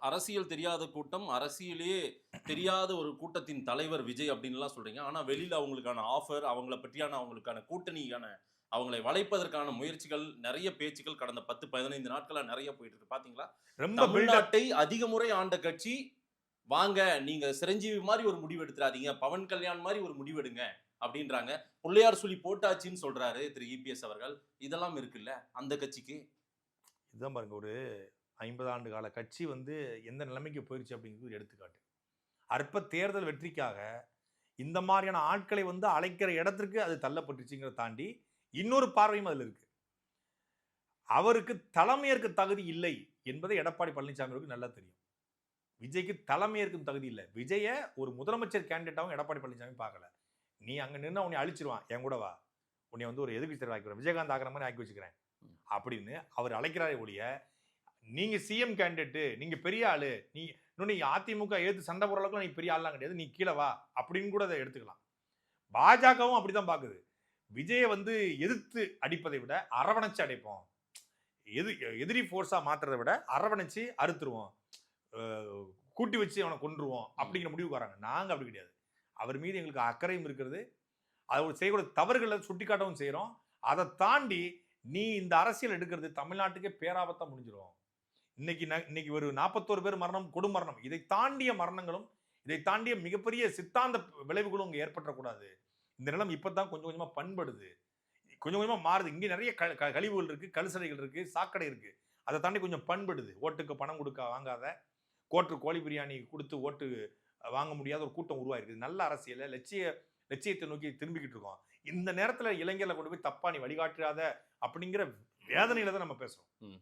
அரசியல் தெரியாத கூட்டம், அரசியலே தெரியாத ஒரு கூட்டத்தின் தலைவர் விஜய் அப்டின்னுலாம் சொல்றீங்க. ஆனா வெளியில அவங்களுக்கான ஆஃபர், அவங்கள பற்றியான அவங்களுக்கான கூட்டணிக்கான அவங்களை வளைப்பதற்கான முயற்சிகள், நெறைய பேச்சுக்கள் கடந்த 10, 15 நாட்களா நெறைய போயிட்டு இருக்கு. பார்த்தீங்களா? ரொம்ப பில்டப். தமிழ்நாட்டை அதிக முறை ஆண்ட கட்சி, வாங்க நீங்க சிரஞ்சீவி மாரி ஒரு முடிவு எடுத்துறாதீங்க. பவன் கல்யாண் மாரி ஒரு முடிவு எடுங்க அப்டின்றாங்க. புள்ளையார் சுழி போட்டாச்சுன்னு சொல்றாரு திரு இபிஎஸ் அவர்கள். இதெல்லாம் இருக்குல்ல அந்த கட்சிக்கு. இதுதான் பாருங்க, ஒரு 50 ஆண்டு கால கட்சி வந்து எந்த நிலைமைக்கு போயிருச்சு அப்படிங்கிறது ஒரு எடுத்துக்காட்டு. அற்ப தேர்தல் வெற்றிக்காக இந்த மாதிரியான ஆட்களை வந்து அழைக்கிற இடத்திற்கு அது தள்ளப்பட்டுச்சுங்கிறத தாண்டி இன்னொரு பார்வையும் அதுல இருக்கு. அவருக்கு தலைமையேற்க தகுதி இல்லை என்பதை எடப்பாடி பழனிசாமி அவருக்கு நல்லா தெரியும். விஜய்க்கு தலைமையேற்கும் தகுதி இல்லை. விஜய ஒரு முதலமைச்சர் கேண்டிடேட்டாவும் எடப்பாடி பழனிசாமி பார்க்கல. நீ அங்க நின்னா உன்னை அழிச்சிருவான், என் கூட வா, உன்னை வந்து ஒரு எதிர்க்கட்சி தலைவர் ஆக்கிடுவேன், விஜயகாந்த் ஆகிற மாதிரி ஆக்கி வச்சுக்கிறேன் அப்படின்னு அவர் அழைக்கிறாரே ஒழிய, நீங்க சிஎம் கேண்டிடேட், நீங்க பெரிய ஆளு, நீ இன்னும் நீ அதிமுக எதிர்த்து சண்டை போடுற அளவுக்கு நீ பெரிய ஆள்லாம் கிடையாது, நீ கீழே வா அப்படின்னு கூட அதை எடுத்துக்கலாம். பாஜகவும் அப்படிதான் பாக்குது. விஜயை வந்து எதிர்த்து அடிப்பதை விட அரவணைச்சு அடைப்போம், எதிரி போர்ஸா மாத்துறதை விட அரவணைச்சு அறுத்துருவோம், கூட்டி வச்சு அவனை கொன்றுவோம் அப்படிங்கிற முடிவுக்கு வராங்க. நாங்க அப்படி கிடையாது. அவர் மீது எங்களுக்கு அக்கறையும் இருக்கிறது, அவர் செய்யக்கூடிய தவறுகளை சுட்டிக்காட்டவும் செய்யறோம். அதை தாண்டி நீ இந்த அரசியல் எடுக்கிறது தமிழ்நாட்டுக்கே பேராபத்தா முடிஞ்சிடும். இன்னைக்கு ஒரு 41 பேர் மரணம், கொடும் மரணம். இதை தாண்டிய மரணங்களும், இதை தாண்டிய மிகப்பெரிய சித்தாந்த விளைவுகளும் இங்க ஏற்பட்டக்கூடாது. இந்த நிலம் இப்பதான் கொஞ்சம் கொஞ்சமா பண்படுது, கொஞ்சம் கொஞ்சமா மாறுது. இங்க நிறைய கழிவுகள் இருக்கு, கழுசடைகள் இருக்கு, சாக்கடை இருக்கு. அதை தாண்டி கொஞ்சம் பண்படுது. ஓட்டுக்கு பணம் கொடுக்க வாங்காத, கோழி பிரியாணி கொடுத்து ஓட்டு வாங்க முடியாத ஒரு கூட்டம் உருவாயிருக்கு. நல்ல அரசியல லட்சியத்தை நோக்கி திரும்பிக்கிட்டு இருக்கோம். இந்த நேரத்துல இளைஞர்களை கொண்டு போய் தப்பா நீ வழிகாட்டாத அப்படிங்கிற வேதனையில தான் நம்ம பேசுறோம்.